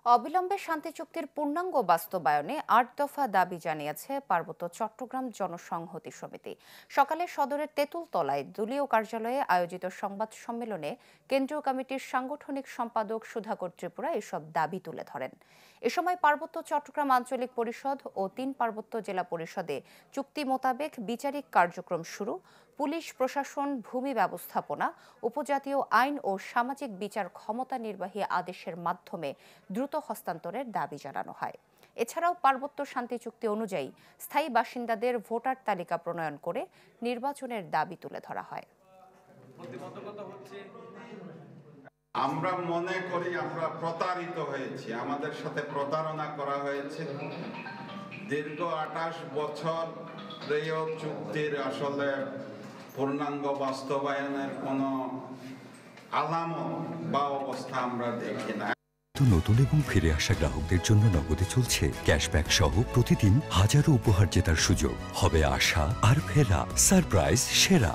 অবিলম্বে শান্তি চুক্তির পূর্ণাঙ্গ বাস্তবায়নে ৮ দফা দাবি জানিয়েছে পার্বত্য চট্টগ্রাম জনসংহতি সমিতি। সকালে সদরের তেঁতুলতলায় দলীয় কার্যালয়ে আয়োজিত সংবাদ সম্মেলনে কেন্দ্রীয় কমিটির সাংগঠনিক সম্পাদক সুধাকর ত্রিপুরা এসব দাবি তুলে ধরেন। এ সময় পার্বত্য চট্টগ্রাম আঞ্চলিক পরিষদ ও ৩ পার্বত্য জেলা পরিষদে চুক্তি মোতাবেক বিচারিক কার্যক্রম শুরু, পুলিশ প্রশাসন, ভূমি ব্যবস্থাপনা, উপজাতীয় আইন ও সামাজিক বিচার ক্ষমতা নির্বাহী আদেশের মাধ্যমে দ্রুত হস্তান্তরের দাবি জানানো হয়। এছাড়াও পার্বত্য শান্তি চুক্তি অনুযায়ী স্থায়ী বাসিন্দাদের ভোটার তালিকা প্রণয়ন করে নির্বাচনের দাবি তুলে ধরা হয়। আমরা মনে করি আমরা প্রতারিত হয়েছি, আমাদের সাথে প্রতারণা করা হয়েছে। দীর্ঘ ২৮ বছর চুক্তির আসলে পূর্ণাঙ্গ বাস্তবায়নের কোনো আলামত বা অবস্থা আমরা দেখি না। নতুন এবং ফিরে আসা গ্রাহকদের জন্য নগদে চলছে ক্যাশব্যাক সহ প্রতিদিন হাজারো উপহার জেতার সুযোগ। হবে আশা আর ফেরা, সারপ্রাইজ সেরা।